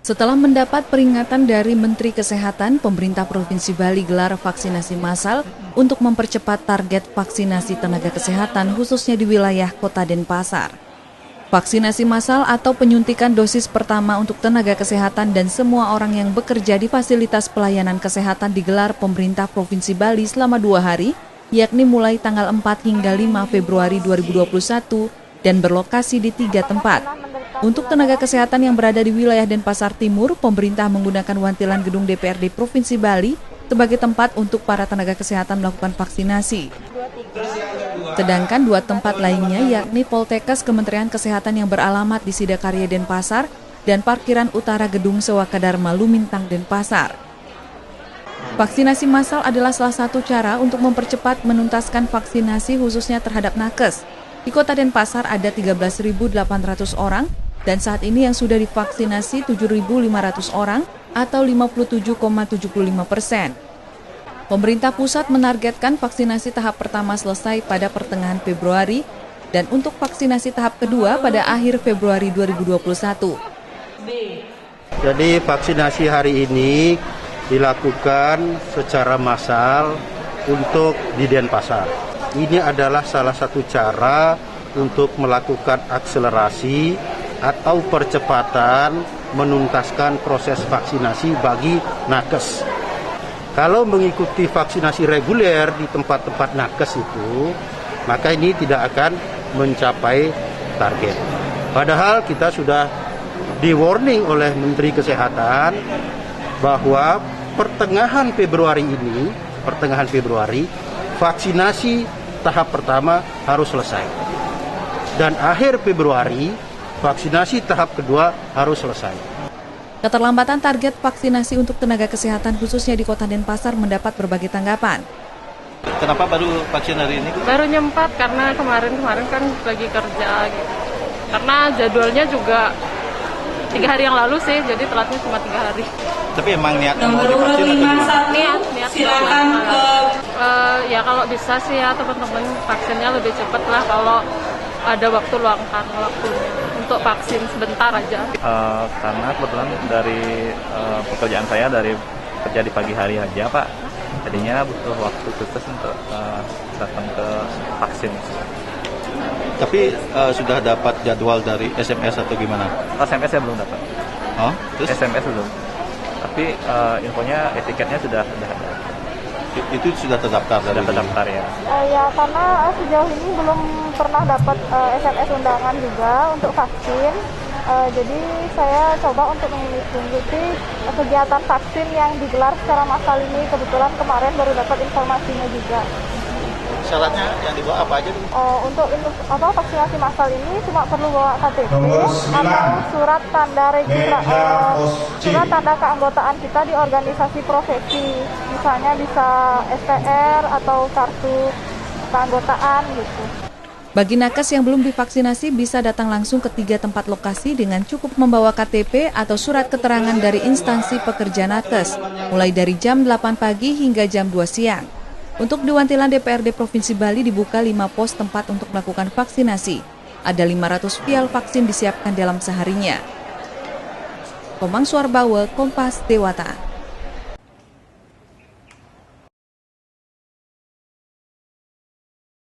Setelah mendapat peringatan dari Menteri Kesehatan, pemerintah Provinsi Bali gelar vaksinasi massal untuk mempercepat target vaksinasi tenaga kesehatan khususnya di wilayah Kota Denpasar. Vaksinasi massal atau penyuntikan dosis pertama untuk tenaga kesehatan dan semua orang yang bekerja di fasilitas pelayanan kesehatan digelar pemerintah Provinsi Bali selama 2 hari, yakni mulai tanggal 4 hingga 5 Februari 2021 dan berlokasi di 3 tempat. Untuk tenaga kesehatan yang berada di wilayah Denpasar Timur, pemerintah menggunakan wantilan gedung DPRD Provinsi Bali sebagai tempat untuk para tenaga kesehatan melakukan vaksinasi. Sedangkan 2 tempat lainnya yakni Poltekkes Kementerian Kesehatan yang beralamat di Sidakarya Denpasar dan parkiran utara Gedung Sewaka Dharma Lumintang Denpasar. Vaksinasi massal adalah salah satu cara untuk mempercepat menuntaskan vaksinasi khususnya terhadap nakes. Di Kota Denpasar ada 13.800 orang dan saat ini yang sudah divaksinasi 7.500 orang atau 57,75%. Pemerintah pusat menargetkan vaksinasi tahap pertama selesai pada pertengahan Februari dan untuk vaksinasi tahap kedua pada akhir Februari 2021. Jadi vaksinasi hari ini dilakukan secara massal untuk di Denpasar. Ini adalah salah satu cara untuk melakukan akselerasi atau percepatan menuntaskan proses vaksinasi bagi nakes. Kalau mengikuti vaksinasi reguler di tempat-tempat nakes itu, maka ini tidak akan mencapai target. Padahal kita sudah di-warning oleh Menteri Kesehatan bahwa pertengahan Februari, vaksinasi tahap pertama harus selesai. Dan akhir Februari, vaksinasi tahap kedua harus selesai. Keterlambatan target vaksinasi untuk tenaga kesehatan khususnya di Kota Denpasar mendapat berbagai tanggapan. Kenapa baru vaksin hari ini? Baru nyempat karena kemarin kan lagi kerja gitu. Karena jadwalnya juga 3 hari yang lalu sih, jadi telatnya cuma 3 hari. Tapi emang niatnya mau divaksin atau gimana? Niat silakan ya kalau bisa sih ya teman-teman vaksinnya lebih cepat lah kalau ada waktu luangkan waktunya untuk vaksin sebentar aja. Karena kebetulan dari pekerjaan saya dari kerja di pagi hari aja Pak, jadinya butuh waktu khusus untuk datang ke vaksin. Tapi sudah dapat jadwal dari SMS atau gimana? SMS saya belum dapat. Oh, terus? SMS belum. Tapi infonya etiketnya sudah ada. Itu sudah terdaftar? Sudah terdaftar ya. Ya karena sejauh ini belum pernah dapat SMS undangan juga untuk vaksin. Jadi saya coba untuk mengikuti kegiatan vaksin yang digelar secara massal ini. Kebetulan kemarin baru dapat informasinya juga. Syaratnya yang dibawa apa aja? Untuk vaksinasi massal ini cuma perlu bawa KTP atau surat tanda surat tanda keanggotaan kita di organisasi profesi. Misalnya bisa STR atau kartu keanggotaan gitu. Bagi nakes yang belum divaksinasi bisa datang langsung ke 3 tempat lokasi dengan cukup membawa KTP atau surat keterangan dari instansi pekerja nakes, mulai dari jam 8 pagi hingga jam 2 siang. Untuk di wantilan DPRD Provinsi Bali dibuka 5 pos tempat untuk melakukan vaksinasi. Ada 500 vial vaksin disiapkan dalam seharinya. Komang Suarbawa, Kompas Dewata.